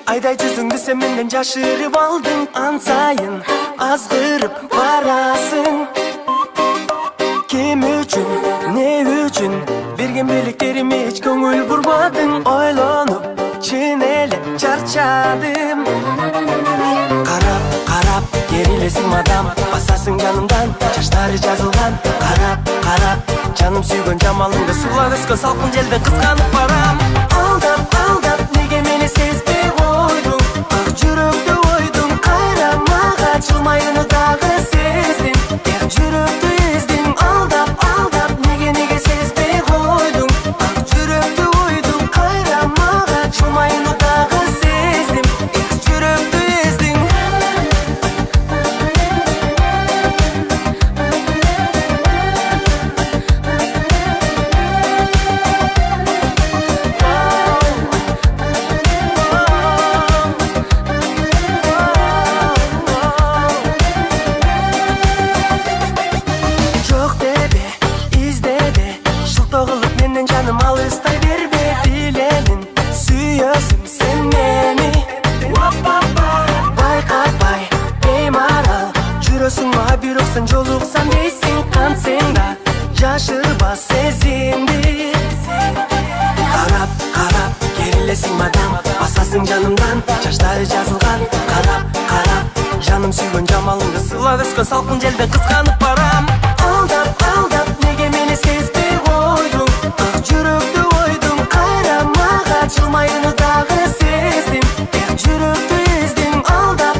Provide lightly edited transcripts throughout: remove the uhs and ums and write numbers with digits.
Ayday жүзіңді sen menden жашырып алдың. Ан сайын азғырып барасың. Кем үчүн, не үчүн берген белектериме эч көңүл бурбадың. Ойлонуп, чын эле чарчадым. Карап, керилесиң мадам, басасың жанымдан, чачтары жазылган. Карап, жаным сүйгөн жамалыңды сулап өскөн салкын желден кызганып барам. Алдап, неге мени сезбей койдуң? Ак жүрөктү ойдуң, кайра мага ачылмайыны дагы сездим. Жүрөктү эздиң, алдап, неге сезбей койдуң? Ак жүрөктү ойдуң, кайра мага ачылмайыны дагы сездим. Жүрөктү эздиң. Жаным алыстай бербе, билемин, сүйөсүң сен мени. Байкатпай, беймарал, жүрөсүң мага бирок сен жолуксам дейсиң. Кантсең да жашырба сезимди. Карап, керилесиң мадам, басасың жанымдан, чачтары жазылган. Карап, жаным сүйгөн жамалыңды сыйлап өскөн салкын желден кызганып барам. Алдап, неге мени сезбей койдуң? Ак жүрөктү ойдуң, кайра мага ачылмайыны дагы сездим. Жүрөктү эздиң. Алдап,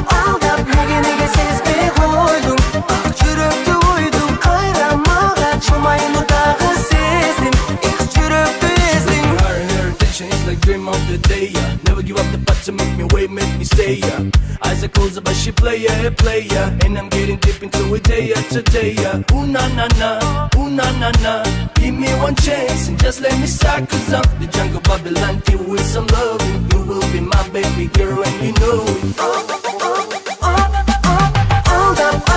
неге сезбей койдуң? Ак жүрөктү ойдуң, кайра мага ачылмайыны дагы сездим. Жүрөктү эздиң. Her attention is like dream of the day. Never give up the fight to make me wait, make me stay. Eyes are closed but she player, and I'm getting deep into it day after day. Ooh na na na, give me one chance and just let me start. Cause I'm the jungle Babylon, deal with some love. You will be my baby girl and you know it.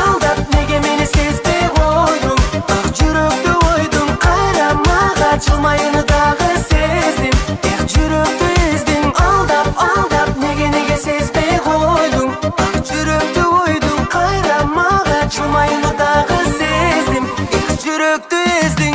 Алдап, неге мени сезбей койдуң? Ак жүрөктү ойдуң, кайра мага ачылмайыны дагы сездим. Жүрөктү эздиң. Алдап, неге сезбей койдуң? Ак жүрөктү ойдуң, кайра мага ачылмайыны дагы сездим. Жүрөктү эздиң.